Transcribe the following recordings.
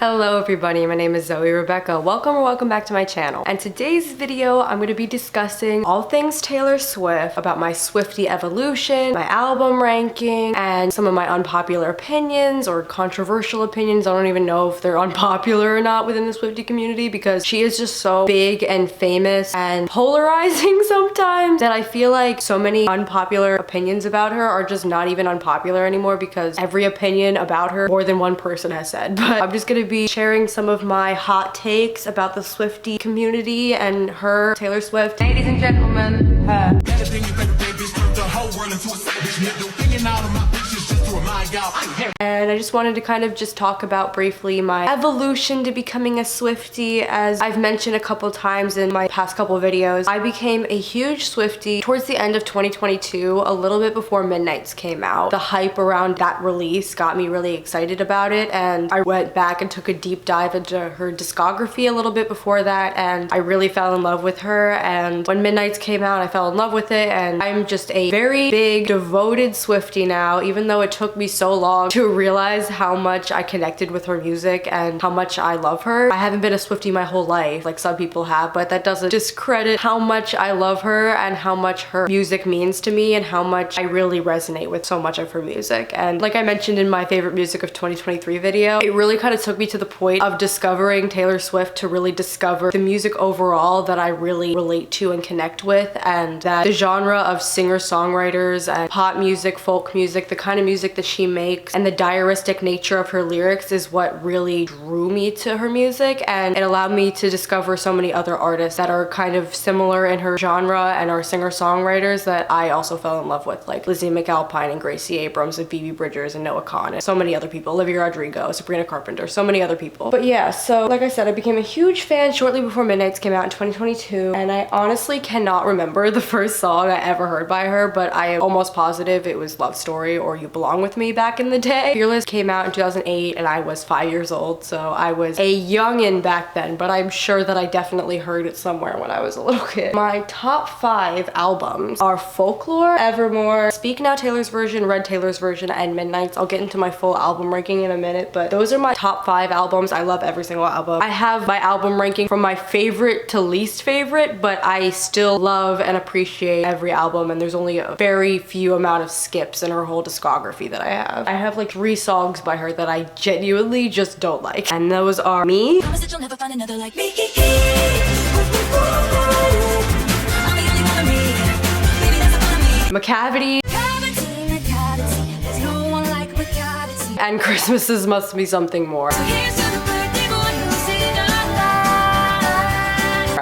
Hello everybody, my name is Zoe Rebekah. Welcome back to my channel. And today's video, I'm going to be discussing all things Taylor Swift, about my Swiftie evolution, my album ranking, and some of my unpopular opinions or controversial opinions. I don't even know if they're unpopular or not within the Swiftie community because she is just so big and famous and polarizing sometimes that I feel like so many unpopular opinions about her are just not even unpopular anymore because every opinion about her more than one person has said. But I'm just gonna be sharing some of my hot takes about the Swiftie community and her, Taylor Swift. Ladies and gentlemen, her. And I just wanted to kind of just talk about briefly my evolution to becoming a Swiftie. As I've mentioned a couple times in my past couple videos, I became a huge Swiftie towards the end of 2022, a little bit before Midnights came out. The hype around that release got me really excited about it, and I went back and took a deep dive into her discography a little bit before that, and I really fell in love with her. And when Midnights came out, I fell in love with it, and I'm just a very big devoted Swiftie now, even though it took me so long to realize how much I connected with her music and how much I love her. I haven't been a Swiftie my whole life like some people have, but that doesn't discredit how much I love her and how much her music means to me and how much I really resonate with so much of her music. And like I mentioned in my favorite music of 2023 video, it really kind of took me to the point of discovering Taylor Swift to really discover the music overall that I really relate to and connect with, and that the genre of singer-songwriters and pop music, folk music, the kind of music that she makes and the diaristic nature of her lyrics is what really drew me to her music, and it allowed me to discover so many other artists that are kind of similar in her genre and are singer-songwriters that I also fell in love with, like Lizzie McAlpine and Gracie Abrams and Phoebe Bridgers and Noah Kahan and so many other people, Olivia Rodrigo, Sabrina Carpenter, so many other people. But yeah, so like I said, I became a huge fan shortly before Midnights came out in 2022, and I honestly cannot remember the first song I ever heard by her, but I am almost positive it was Love Story or You Belong With Me back in the day. Fearless came out in 2008 and I was 5 years old, so I was a youngin' back then, but I'm sure that I definitely heard it somewhere when I was a little kid. My top 5 albums are Folklore, Evermore, Speak Now Taylor's version, Red Taylor's version, and Midnights. I'll get into my full album ranking in a minute, but those are my top 5 albums. I love every single album. I have my album ranking from my favorite to least favorite, but I still love and appreciate every album, and there's only a very few amount of skips in her whole discography that I have. I have like 3 songs by her that I genuinely just don't like, and those are Me, Macavity, and Christmases Must Be Something More.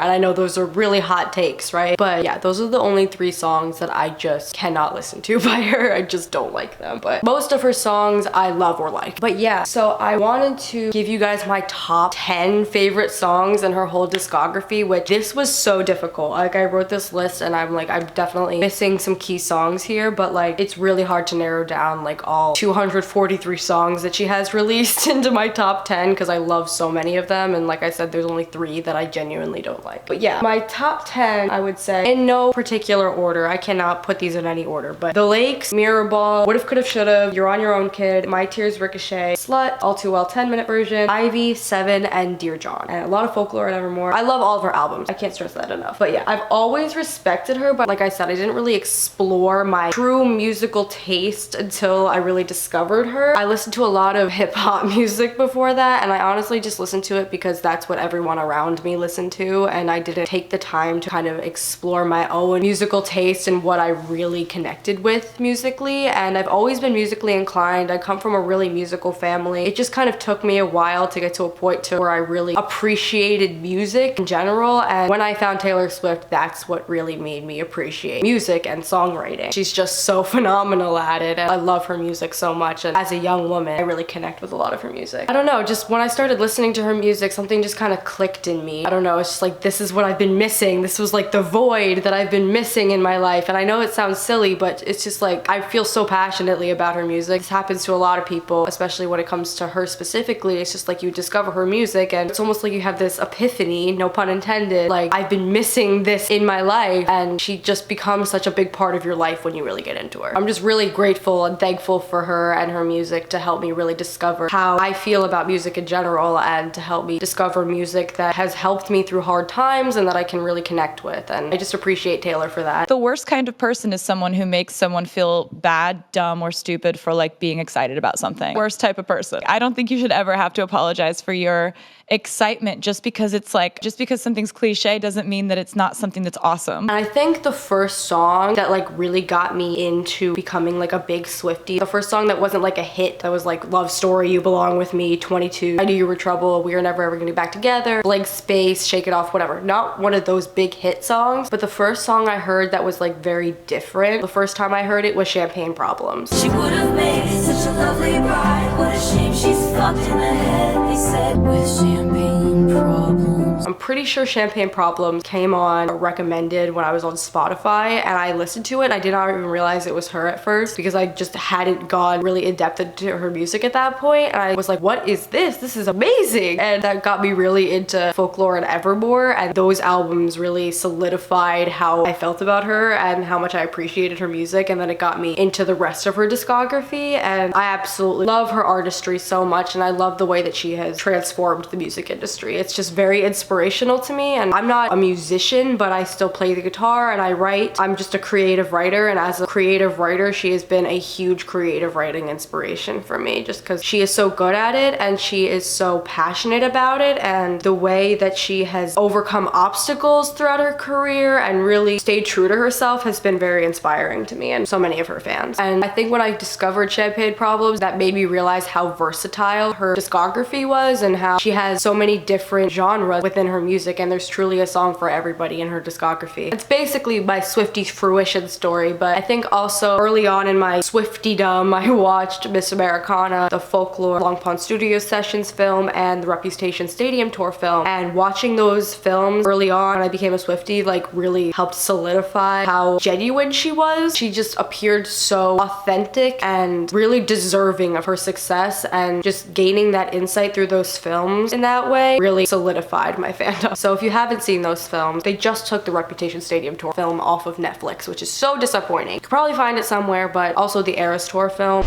And I know those are really hot takes, right? But yeah, those are the only 3 songs that I just cannot listen to by her. I just don't like them. But most of her songs I love or like. But yeah, so I wanted to give you guys my top 10 favorite songs in her whole discography, which this was so difficult. Like, I wrote this list and I'm like, I'm definitely missing some key songs here, but like, it's really hard to narrow down like all 243 songs that she has released into my top 10 because I love so many of them. And like I said, there's only 3 that I genuinely don't like. But yeah, my top 10, I would say, in no particular order. I cannot put these in any order, but The Lakes, Mirror Ball, Would've, Could've, Should've, You're On Your Own Kid, My Tears Ricochet, Slut, All Too Well 10-minute version, Ivy, 7, and Dear John. And a lot of Folklore and Evermore. I love all of her albums. I can't stress that enough. But yeah, I've always respected her, but like I said, I didn't really explore my true musical taste until I really discovered her. I listened to a lot of hip-hop music before that, and I honestly just listened to it because that's what everyone around me listened to, and I didn't take the time to kind of explore my own musical taste and what I really connected with musically. And I've always been musically inclined. I come from a really musical family. It just kind of took me a while to get to a point to where I really appreciated music in general, and when I found Taylor Swift, that's what really made me appreciate music and songwriting. She's just so phenomenal at it, and I love her music so much, and as a young woman I really connect with a lot of her music. I don't know, just when I started listening to her music, something just kind of clicked in me. I don't know, it's just like this this is what I've been missing. This was like the void that I've been missing in my life. And I know it sounds silly, but it's just like, I feel so passionately about her music. This happens to a lot of people, especially when it comes to her specifically. It's just like you discover her music and it's almost like you have this epiphany, no pun intended, like I've been missing this in my life, and she just becomes such a big part of your life when you really get into her. I'm just really grateful and thankful for her and her music to help me really discover how I feel about music in general, and to help me discover music that has helped me through hard times and that I can really connect with. And I just appreciate Taylor for that. The worst kind of person is someone who makes someone feel bad, dumb, or stupid for like being excited about something. Worst type of person. I don't think you should ever have to apologize for your excitement just because it's like, just because something's cliche doesn't mean that it's not something that's awesome. And I think the first song that like really got me into becoming like a big Swiftie, the first song that wasn't like a hit, that was like Love Story, You Belong With Me, 22, I Knew You Were Trouble, We Are Never Ever Gonna Be Back Together, Blank Space, Shake It Off, whatever. Not one of those big hit songs, but the first song I heard that was like very different, the first time I heard it was Champagne Problems. She would have made such a lovely bride. What a shame she's fucked in the head, they said, with champagne problems. I'm pretty sure Champagne Problems came on recommended when I was on Spotify, and I listened to it and I did not even realize it was her at first because I just hadn't gone really in depth into her music at that point, and I was like, what is this? This is amazing. And that got me really into Folklore and Evermore, and those albums really solidified how I felt about her and how much I appreciated her music, and then it got me into the rest of her discography, and I absolutely love her artistry so much, and I love the way that she has transformed the music industry. It's just very inspirational to me, and I'm not a musician, but I still play the guitar and I write. I'm just a creative writer, and as a creative writer, she has been a huge creative writing inspiration for me, just because she is so good at it and she is so passionate about it, and the way that she has overcome obstacles throughout her career and really stayed true to herself has been very inspiring to me and so many of her fans. And I think when I discovered Champagne Problems, that made me realize how versatile her discography was and how she has so many different genres within her music, and there's truly a song for everybody in her discography. It's basically my Swiftie fruition story, but I think also early on in my Swiftiedom, I watched Miss Americana, the Folklore Long Pond Studio Sessions film, and the Reputation Stadium Tour film, and watching those films early on when I became a Swiftie like really helped solidify how genuine she was. She just appeared so authentic and really deserving of her success, and just gaining that insight through those films in that way really solidified my fandom. So if you haven't seen those films, they just took the Reputation Stadium Tour film off of Netflix, which is so disappointing. You could probably find it somewhere, but also the Eras Tour film.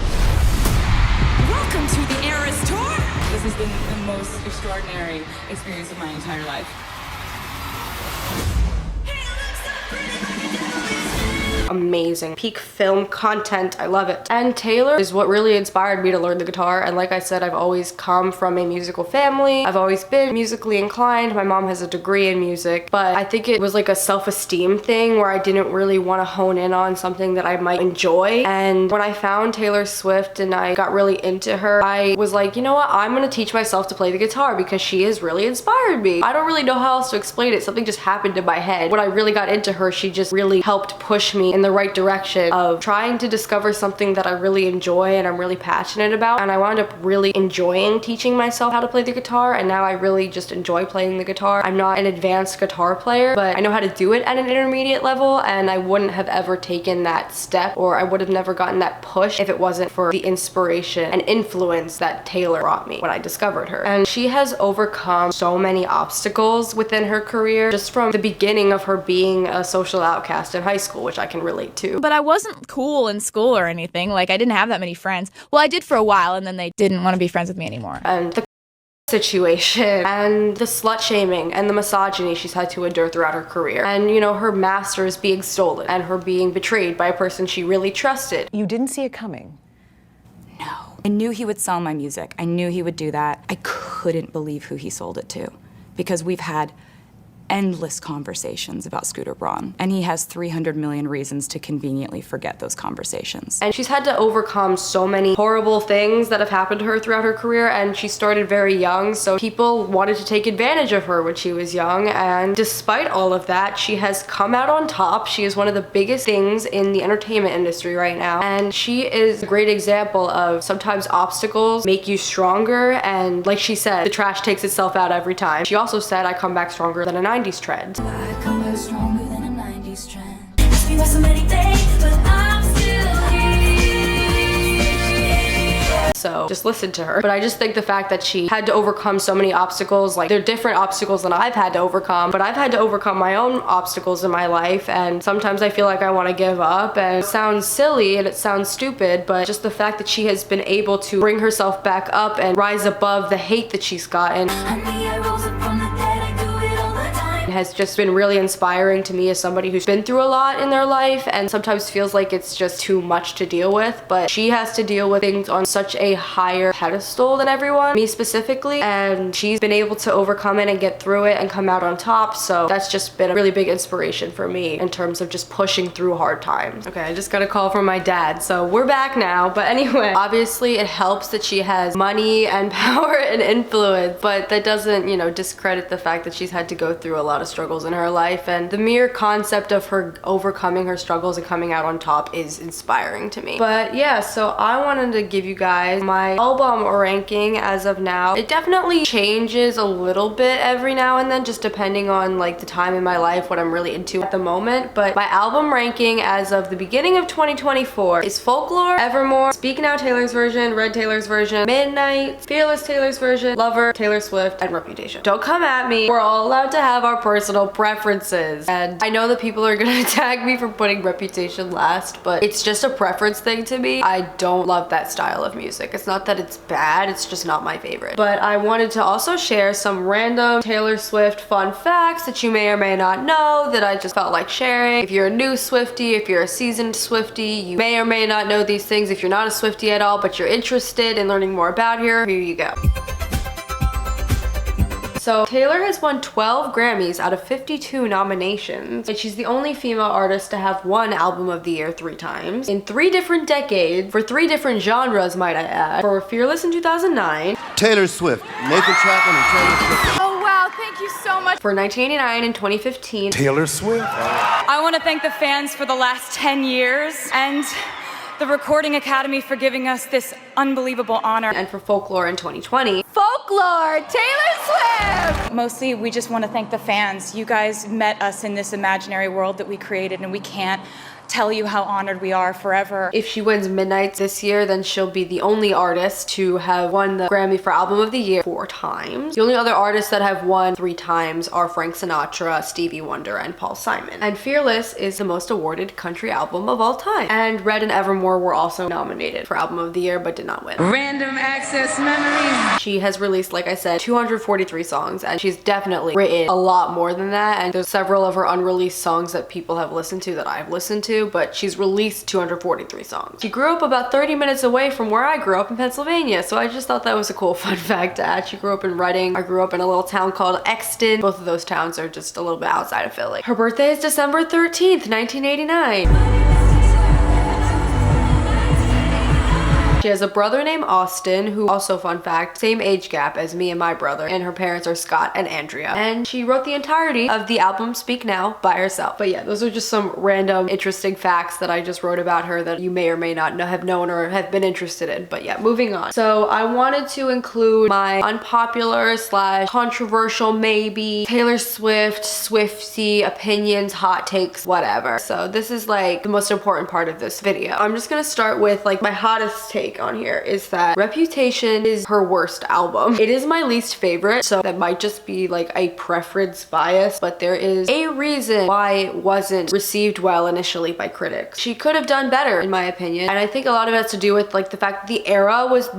Welcome to the Eras Tour! This has been the most extraordinary experience of my entire life. Amazing. Peak film content. I love it. And Taylor is what really inspired me to learn the guitar. And like I said, I've always come from a musical family. I've always been musically inclined. My mom has a degree in music, but I think it was like a self-esteem thing where I didn't really want to hone in on something that I might enjoy. And when I found Taylor Swift and I got really into her, I was like, you know what? I'm gonna teach myself to play the guitar because she has really inspired me. I don't really know how else to explain it. Something just happened in my head. When I really got into her, she just really helped push me in the right direction of trying to discover something that I really enjoy and I'm really passionate about. And I wound up really enjoying teaching myself how to play the guitar, and now I really just enjoy playing the guitar. I'm not an advanced guitar player, but I know how to do it at an intermediate level, and I wouldn't have ever taken that step, or I would have never gotten that push if it wasn't for the inspiration and influence that Taylor brought me when I discovered her. And she has overcome so many obstacles within her career, just from the beginning of her being a social outcast in high school, which I can relate to. But I wasn't cool in school or anything. Like, I didn't have that many friends. Well, I did for a while, and then they didn't want to be friends with me anymore. And the situation and the slut shaming and the misogyny she's had to endure throughout her career, and you know, her masters being stolen and her being betrayed by a person she really trusted. You didn't see it coming? No. I knew he would sell my music. I knew he would do that. I couldn't believe who he sold it to, because we've had endless conversations about Scooter Braun, and he has 300 million reasons to conveniently forget those conversations. And she's had to overcome so many horrible things that have happened to her throughout her career, and she started very young, so people wanted to take advantage of her when she was young, and despite all of that, she has come out on top. She is one of the biggest things in the entertainment industry right now, and she is a great example of sometimes obstacles make you stronger, and like she said, the trash takes itself out every time. She also said, I come back stronger than a 9 90s trend. I come back stronger than a 90s trend. It's been so many days, but I'm still here. So just listen to her. But I just think the fact that she had to overcome so many obstacles, like they're different obstacles than I've had to overcome, but I've had to overcome my own obstacles in my life, and sometimes I feel like I want to give up, and it sounds silly and it sounds stupid, but just the fact that she has been able to bring herself back up and rise above the hate that she's gotten Honey, I rose up from the dead, I do it all the time. has just been really inspiring to me as somebody who's been through a lot in their life and sometimes feels like it's just too much to deal with, but she has to deal with things on such a higher pedestal than everyone, me specifically, and she's been able to overcome it and get through it and come out on top. So that's just been a really big inspiration for me in terms of just pushing through hard times. Okay, I just got a call from my dad, so we're back now. But anyway, obviously it helps that she has money and power and influence, but that doesn't, you know, discredit the fact that she's had to go through a lot of struggles in her life, and the mere concept of her overcoming her struggles and coming out on top is inspiring to me. But yeah, so I wanted to give you guys my album ranking as of now. It definitely changes a little bit every now and then, just depending on like the time in my life, what I'm really into at the moment. But my album ranking as of the beginning of 2024 is Folklore, Evermore, Speak Now Taylor's version, Red Taylor's version, Midnight, Fearless Taylor's version, Lover, Taylor Swift, and Reputation. Don't come at me. We're all allowed to have our personal preferences. And I know that people are gonna attack me for putting Reputation last, but it's just a preference thing to me. I don't love that style of music. It's not that it's bad, it's just not my favorite. But I wanted to also share some random Taylor Swift fun facts that you may or may not know that I just felt like sharing. If you're a new Swiftie, if you're a seasoned Swiftie, you may or may not know these things. If you're not a Swiftie at all, but you're interested in learning more about her, here you go. So Taylor has won 12 Grammys out of 52 nominations, and she's the only female artist to have won Album of the Year 3 times, in 3 different decades, for 3 different genres, might I add. For Fearless in 2009, Taylor Swift, Nathan Chapman and Taylor Swift. Oh wow, thank you so much. for 1989 and 2015, Taylor Swift. I want to thank the fans for the last 10 years and the Recording Academy for giving us this unbelievable honor. and for Folklore in 2020. Folklore, Taylor Swift. Mostly, we just want to thank the fans. You guys met us in this imaginary world that we created, and we can't tell you how honored we are forever. If she wins Midnight this year, then she'll be the only artist to have won the Grammy for Album of the Year 4 times. The only other artists that have won 3 times are Frank Sinatra, Stevie Wonder, and Paul Simon. And Fearless is the most awarded country album of all time. And Red and Evermore were also nominated for Album of the Year, but did not win. Random access memories. She has released, like I said, 243 songs, and she's definitely written a lot more than that. And there's several of her unreleased songs that people have listened to that I've listened to, but she's released 243 songs. She grew up about 30 minutes away from where I grew up in Pennsylvania, so I just thought that was a cool fun fact to add. She grew up in Reading. I grew up in a little town called Exton. Both of those towns are just a little bit outside of Philly. Her birthday is December 13th, 1989. She has a brother named Austin, who also, fun fact, same age gap as me and my brother, and her parents are Scott and Andrea. And she wrote the entirety of the album Speak Now by herself. But yeah, those are just some random interesting facts that I just wrote about her that you may or may not have known or have been interested in. But yeah, moving on. So I wanted to include my unpopular / controversial maybe Taylor Swift, Swiftie opinions, hot takes, whatever. So this is like the most important part of this video. I'm just gonna start with like my hottest take on here is that Reputation is her worst album. It is my least favorite, so that might just be like a preference bias, but there is a reason why it wasn't received well initially by critics. She could have done better in my opinion, and I think a lot of it has to do with like the fact that the era was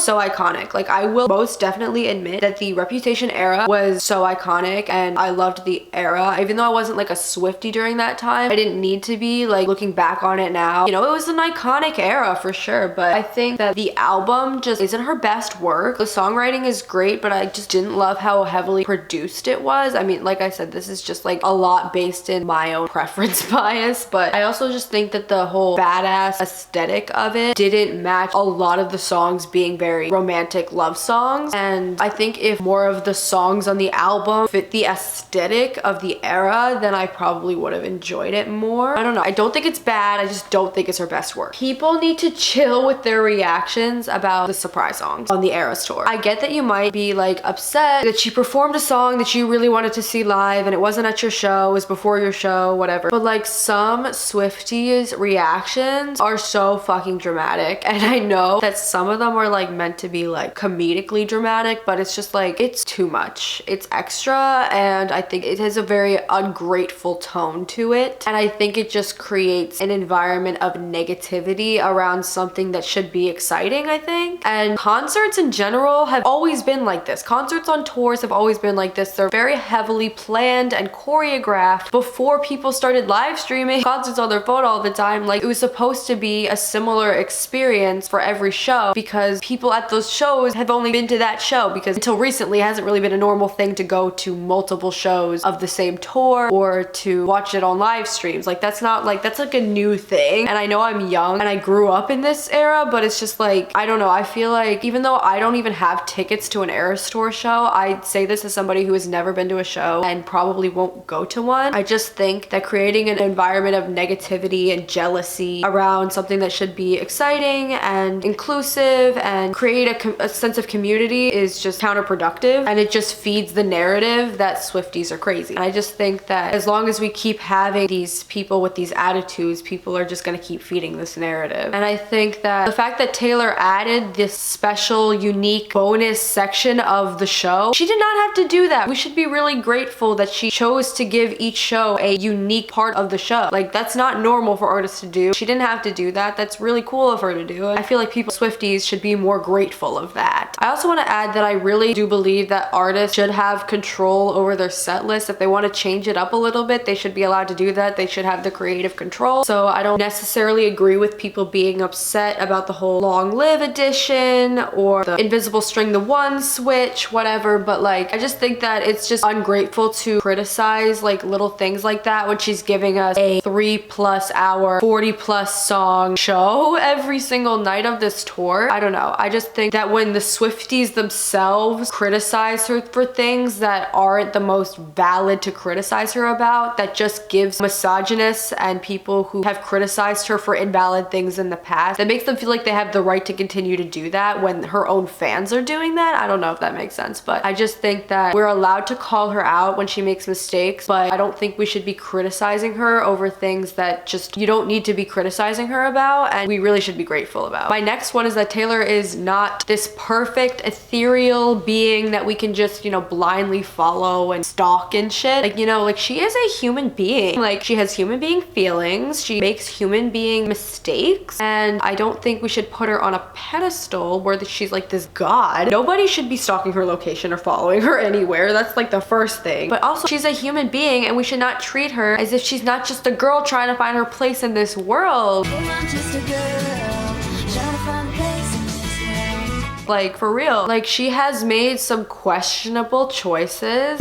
so iconic. Like I will most definitely admit that the Reputation era was so iconic and I loved the era. Even though I wasn't like a Swiftie during that time, I didn't need to be. Like looking back on it now, you know, it was an iconic era for sure, but I think that the album just isn't her best work. The songwriting is great, but I just didn't love how heavily produced it was. I mean, like I said, this is just like a lot based in my own preference bias, but I also just think that the whole badass aesthetic of it didn't match a lot of the songs being very romantic love songs. And I think if more of the songs on the album fit the aesthetic of the era, then I probably would have enjoyed it more. I don't know. I don't think it's bad. I just don't think it's her best work. People need to chill with their reactions about the surprise songs on the Eras tour. I get that you might be like upset that she performed a song that you really wanted to see live and it wasn't at your show, it was before your show, whatever. But like some Swifties reactions are so fucking dramatic, and I know that some of them are like meant to be like comedically dramatic, but it's just like, it's too much. It's extra, and I think it has a very ungrateful tone to it. And I think it just creates an environment of negativity around something that should be exciting, I think. And concerts in general have always been like this. Concerts on tours have always been like this. They're very heavily planned and choreographed. Before people started live streaming concerts on their phone all the time, like it was supposed to be a similar experience for every show, because people at those shows have only been to that show, because until recently it hasn't really been a normal thing to go to multiple shows of the same tour or to watch it on live streams. Like that's not like, that's like a new thing. And I know I'm young and I grew up in this era, but it's just like, I don't know, I feel like even though I don't even have tickets to an Eras Tour show, I say this as somebody who has never been to a show and probably won't go to one. I just think that creating an environment of negativity and jealousy around something that should be exciting and inclusive and create a sense of community is just counterproductive, and it just feeds the narrative that Swifties are crazy. And I just think that as long as we keep having these people with these attitudes, people are just gonna keep feeding this narrative. And I think that the fact that Taylor added this special, unique bonus section of the show, she did not have to do that. We should be really grateful that she chose to give each show a unique part of the show. Like that's not normal for artists to do. She didn't have to do that. That's really cool of her to do. I feel like people, Swifties, should be more grateful of that. I also want to add that I really do believe that artists should have control over their set list. If they want to change it up a little bit, they should be allowed to do that. They should have the creative control. So I don't necessarily agree with people being upset about the whole Long Live edition or the Invisible String the One switch, whatever, but like I just think that it's just ungrateful to criticize like little things like that when she's giving us a 3+ hour 40+ song show every single night of this tour. I don't know, I just think that when the Swifties themselves criticize her for things that aren't the most valid to criticize her about, that just gives misogynists and people who have criticized her for invalid things in the past, that makes them feel like they have the right to continue to do that when her own fans are doing that. I don't know if that makes sense, but I just think that we're allowed to call her out when she makes mistakes, but I don't think we should be criticizing her over things that just you don't need to be criticizing her about, and we really should be grateful about. My next one is that Taylor is not this perfect ethereal being that we can just, you know, blindly follow and stalk and shit. Like, you know, like she is a human being. Like she has human being feelings, she makes human being mistakes, and I don't think we should put her on a pedestal where she's like this god. Nobody should be stalking her location or following her anywhere. That's like the first thing. But also she's a human being and we should not treat her as if she's not just a girl trying to find her place in this world. Like for real, like she has made some questionable choices.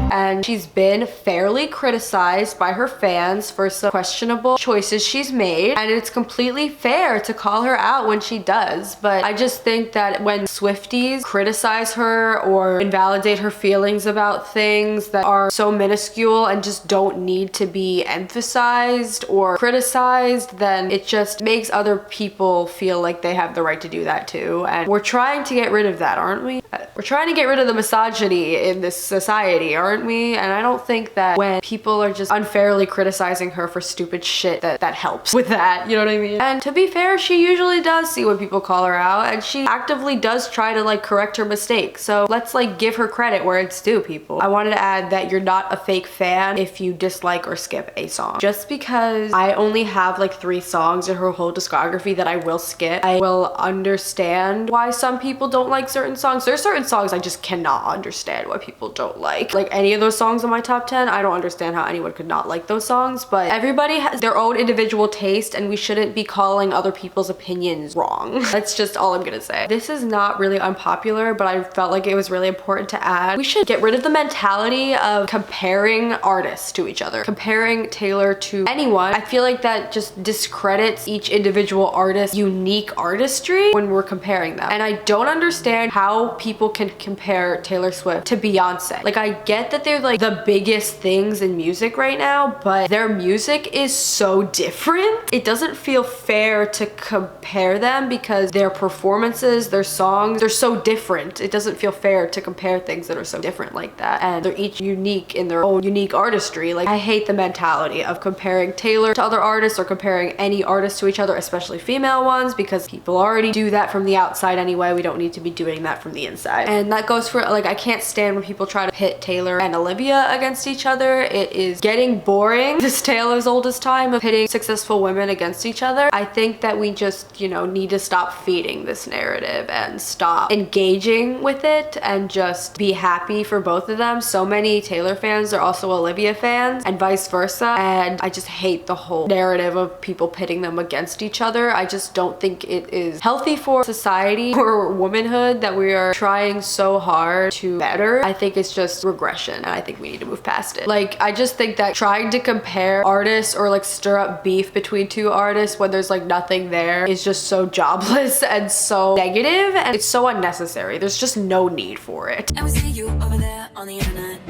And she's been fairly criticized by her fans for some questionable choices she's made, and it's completely fair to call her out when she does. But I just think that when Swifties criticize her or invalidate her feelings about things that are so minuscule and just don't need to be emphasized or criticized, then it just makes other people feel like they have the right to do that too. And we're trying to get rid of that, aren't we? We're trying to get rid of the misogyny in this society, aren't we? And I don't think that when people are just unfairly criticizing her for stupid shit that helps with that, you know what I mean? And to be fair, she usually does see when people call her out, and she actively does try to like correct her mistakes. So let's like give her credit where it's due, people. I wanted to add that you're not a fake fan if you dislike or skip a song. Just because I only have like 3 songs in her whole discography that I will skip, I will understand why some people don't like certain songs. There's certain songs I just cannot understand why people don't like. Like any of those songs on my top 10, I don't understand how anyone could not like those songs, but everybody has their own individual taste and we shouldn't be calling other people's opinions wrong. That's just all I'm gonna say. This is not really unpopular, but I felt like it was really important to add. We should get rid of the mentality of comparing artists to each other. Comparing Taylor to anyone, I feel like that just discredits each individual artist's unique artistry when we're comparing them. And I don't understand how people can compare Taylor Swift to Beyonce. Like I get that that they're like the biggest things in music right now, but their music is so different. It doesn't feel fair to compare them because their performances, their songs, they're so different. It doesn't feel fair to compare things that are so different like that. And they're each unique in their own unique artistry. Like, I hate the mentality of comparing Taylor to other artists or comparing any artist to each other, especially female ones, because people already do that from the outside anyway. We don't need to be doing that from the inside. And that goes for, like, I can't stand when people try to pit Taylor and Olivia against each other. It is getting boring. This Taylor's oldest time of pitting successful women against each other. I think that we just, you know, need to stop feeding this narrative and stop engaging with it and just be happy for both of them. So many Taylor fans are also Olivia fans and vice versa, and I just hate the whole narrative of people pitting them against each other. I just don't think it is healthy for society or womanhood that we are trying so hard to better. I think it's just regression, and I think we need to move past it. Like, I just think that trying to compare artists or like stir up beef between two artists when there's like nothing there is just so jobless and so negative, and it's so unnecessary. There's just no need for it. And we see you over there on the internet,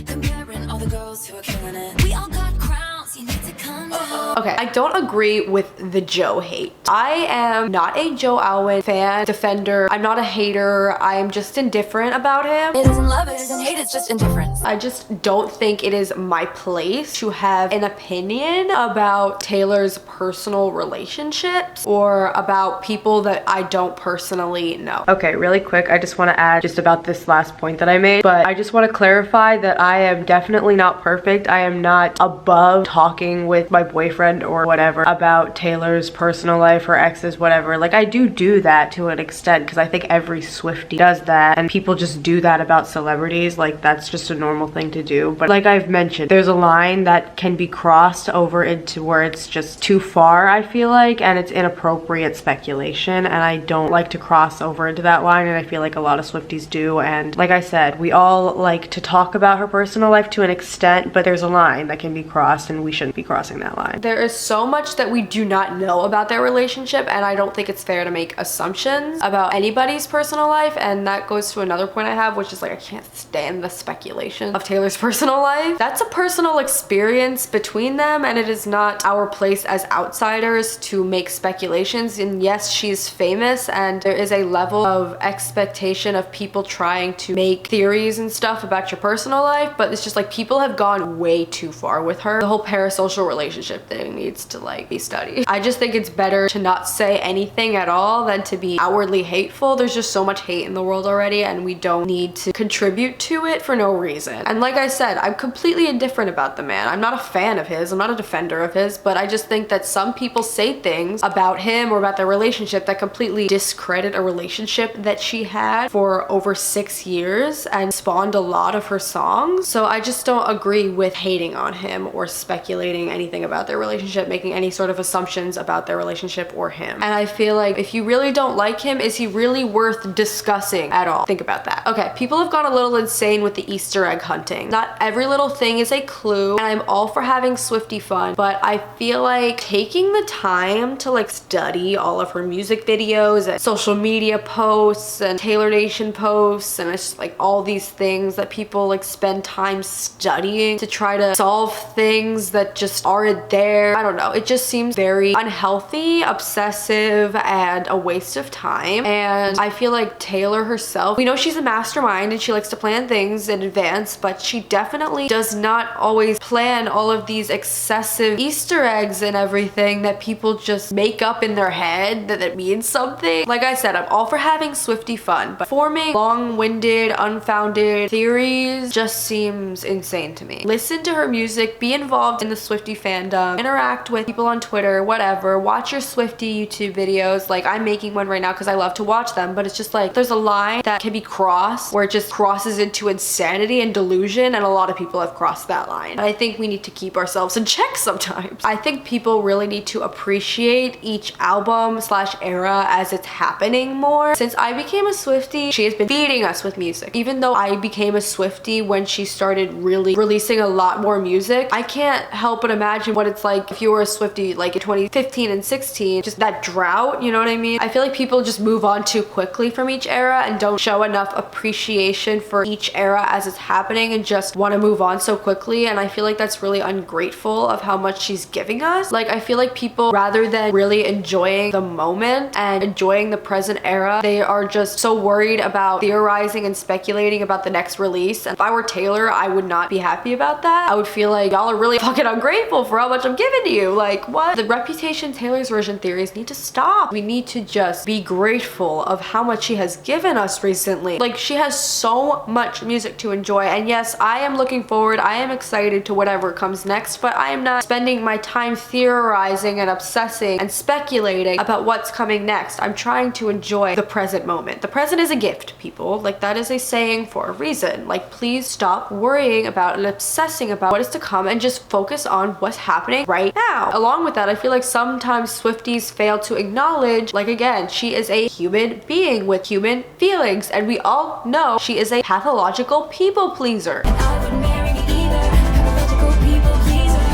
comparing all the girls who are killing it. We all got crowns, you need to come down. Okay, I don't agree with the Joe hate. I am not a Joe Alwyn fan, defender. I'm not a hater. I am just indifferent about him. It isn't love, it isn't hate, it's just indifference. I just don't think it is my place to have an opinion about Taylor's personal relationships or about people that I don't personally know. Okay, really quick, I just want to add just about this last point that I made, but I just want to clarify that I am definitely not perfect. I am not above talking with my boyfriend or whatever about Taylor's personal life, her exes, whatever. Like, I do that to an extent because I think every Swiftie does that, and people just do that about celebrities. Like, that's just a normal thing to do. But like I've mentioned, there's a line that can be crossed over into where it's just too far, I feel like, and it's inappropriate speculation, and I don't like to cross over into that line, and I feel like a lot of Swifties do. And like I said, we all like to talk about her personal life to an extent, but there's a line that can be crossed, and we shouldn't be crossing that line. There is so much that we do not know about their relationship, and I don't think it's fair to make assumptions about anybody's personal life. And that goes to another point I have, which is like, I can't stand the speculation of Taylor's personal life. That's a personal experience between them, and it is not our place as outsiders to make speculations. And yes, she's famous, and there is a level of expectation of people trying to make theories and stuff about your personal life, but it's just like people have gone way too far with her. The whole parasocial relationship thing needs to like be studied. I just think it's better to not say anything at all than to be outwardly hateful. There's just so much hate in the world already, and we don't need to contribute to it for no reason. And like I said, I'm completely indifferent about the man. I'm not a fan of his, I'm not a defender of his, but I just think that some people say things about him or about their relationship that completely discredit a relationship that she had for over 6 years and spawned a lot of her songs. So I just don't agree with hating on him or speculating anything about their relationship, making any sort of assumptions about their relationship or him. And I feel like if you really don't like him, is he really worth discussing at all? Think about that. Okay, people have gone a little insane with the Easter egg hunting. Not every little thing is a clue, and I'm all for having Swiftie fun, but I feel like taking the time to like study all of her music videos and social media posts and Taylor Nation posts, and it's just like all these things that people like spend time studying to try to solve things that just aren't there. I don't know. It just seems very unhealthy, obsessive, and a waste of time. And I feel like Taylor herself, we know she's a mastermind and she likes to plan things in advance, but she definitely does not always plan all of these excessive Easter eggs and everything that people just make up in their head that it means something. Like I said, I'm all for having Swiftie fun, but forming long-winded, unfounded theories just seems insane to me. Listen to her music, be involved in the Swiftie fandom, interact with people on Twitter, whatever, watch your Swiftie YouTube videos. Like, I'm making one right now because I love to watch them, but it's just like there's a line that can be crossed where it just crosses into insanity and delusion, and a lot of people have crossed that line. And I think we need to keep ourselves in check sometimes. I think people really need to appreciate each album / era as it's happening more. Since I became a Swiftie, she has been feeding us with music. Even though I became a Swiftie when she started really releasing a lot more music, I can't help but imagine what it's like like if you were a Swiftie like in 2015 and 16, just that drought, you know what I mean? I feel like people just move on too quickly from each era and don't show enough appreciation for each era as it's happening and just want to move on so quickly. And I feel like that's really ungrateful of how much she's giving us. Like, I feel like people, rather than really enjoying the moment and enjoying the present era, they are just so worried about theorizing and speculating about the next release. And if I were Taylor, I would not be happy about that. I would feel like y'all are really fucking ungrateful for how much I'm giving to you. Like, what? The Reputation Taylor's version theories need to stop. We need to just be grateful of how much she has given us recently. Like, she has so much music to enjoy. And yes, I am looking forward. I am excited to whatever comes next, but I am not spending my time theorizing and obsessing and speculating about what's coming next. I'm trying to enjoy the present moment. The present is a gift, people. Like, that is a saying for a reason. Like, please stop worrying about and obsessing about what is to come and just focus on what's happening right now. Along with that, I feel like sometimes Swifties fail to acknowledge, like, again, she is a human being with human feelings, and we all know she is a pathological people pleaser.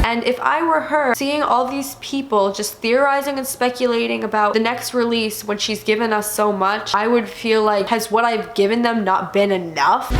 And if I were her, seeing all these people just theorizing and speculating about the next release when she's given us so much, I would feel like, has what I've given them not been enough?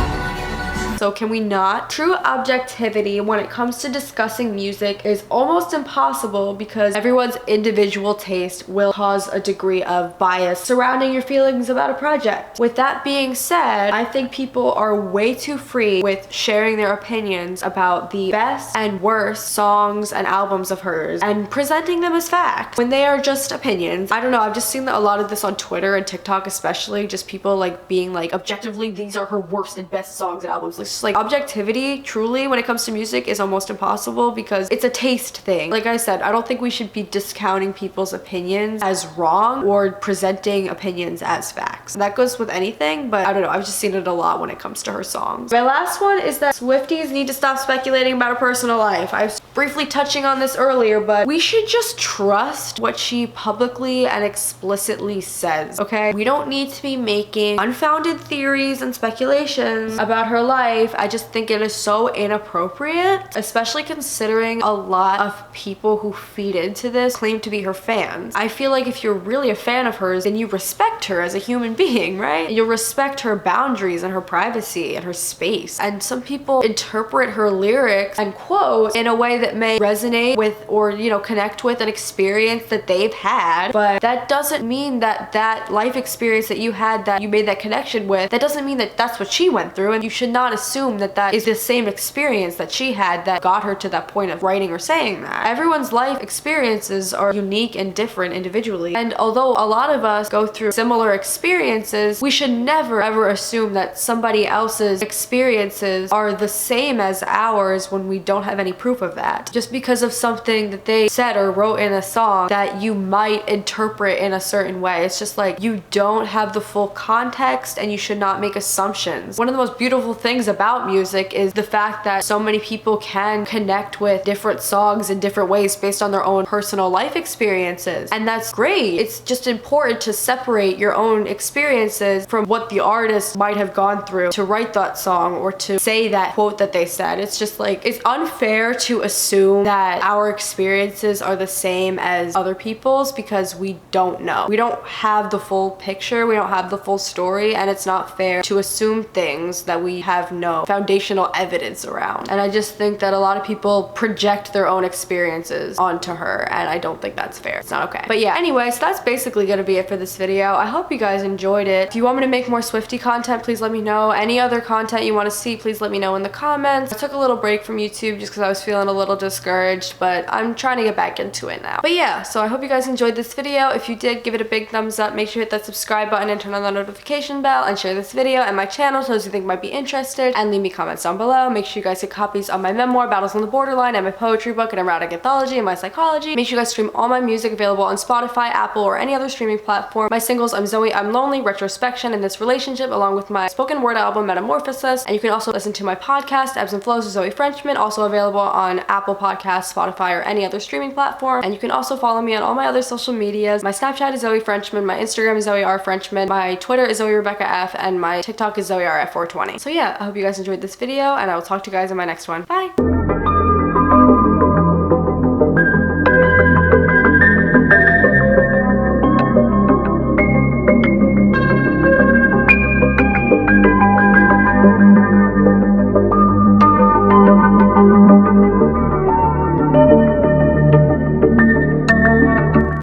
So can we not? True objectivity when it comes to discussing music is almost impossible because everyone's individual taste will cause a degree of bias surrounding your feelings about a project. With that being said, I think people are way too free with sharing their opinions about the best and worst songs and albums of hers and presenting them as facts when they are just opinions. I don't know, I've just seen a lot of this on Twitter and TikTok especially, just people like being like, objectively, these are her worst and best songs and albums. Like, objectivity truly when it comes to music is almost impossible because it's a taste thing. Like I said, I don't think we should be discounting people's opinions as wrong or presenting opinions as facts. That goes with anything, but I don't know, I've just seen it a lot when it comes to her songs. My last one is that Swifties need to stop speculating about her personal life. I was briefly touching on this earlier, but we should just trust what she publicly and explicitly says, okay? We don't need to be making unfounded theories and speculations about her life. I just think it is so inappropriate, especially considering a lot of people who feed into this claim to be her fans. I feel like if you're really a fan of hers, then you respect her as a human being, right? You'll respect her boundaries and her privacy and her space. And some people interpret her lyrics and quotes in a way that may resonate with or, you know, connect with an experience that they've had, but that doesn't mean that that life experience that you had, that you made that connection with, that doesn't mean that that's what she went through, and you should not assume that that is the same experience that she had that got her to that point of writing or saying that. Everyone's life experiences are unique and different individually, and although a lot of us go through similar experiences, we should never ever assume that somebody else's experiences are the same as ours when we don't have any proof of that. Just because of something that they said or wrote in a song that you might interpret in a certain way, it's just like you don't have the full context and you should not make assumptions. One of the most beautiful things about music is the fact that so many people can connect with different songs in different ways based on their own personal life experiences, and that's great. It's just important to separate your own experiences from what the artist might have gone through to write that song or to say that quote that they said. It's just like, it's unfair to assume that our experiences are the same as other people's because we don't know. We don't have the full picture, we don't have the full story, and it's not fair to assume things that we have no foundational evidence around. And I just think that a lot of people project their own experiences onto her, and I don't think that's fair. It's not okay. But yeah, anyway, so that's basically gonna be it for this video. I hope you guys enjoyed it. If you want me to make more Swiftie content, please let me know. Any other content you want to see, please let me know in the comments. I took a little break from YouTube just because I was feeling a little discouraged, but I'm trying to get back into it now. But yeah, so I hope you guys enjoyed this video. If you did, give it a big thumbs up. Make sure you hit that subscribe button and turn on the notification bell, and share this video and my channel to those you think might be interested, and leave me comments down below. Make sure you guys get copies of my memoir, Battles on the Borderline, and my poetry book, and erotic anthology, and my psychology. Make sure you guys stream all my music, available on Spotify, Apple, or any other streaming platform. My singles, I'm Zoe, I'm Lonely, Retrospection, and This Relationship, along with my spoken word album, Metamorphosis. And you can also listen to my podcast, Ebbs and Flows with Zoe Frenchman, also available on Apple Podcasts, Spotify, or any other streaming platform. And you can also follow me on all my other social medias. My Snapchat is Zoe Frenchman, my Instagram is Zoe R Frenchman, my Twitter is Zoe Rebekah F, and my TikTok is Zoe RF420. So yeah, I hope you guys enjoyed this video, and I will talk to you guys in my next one. Bye!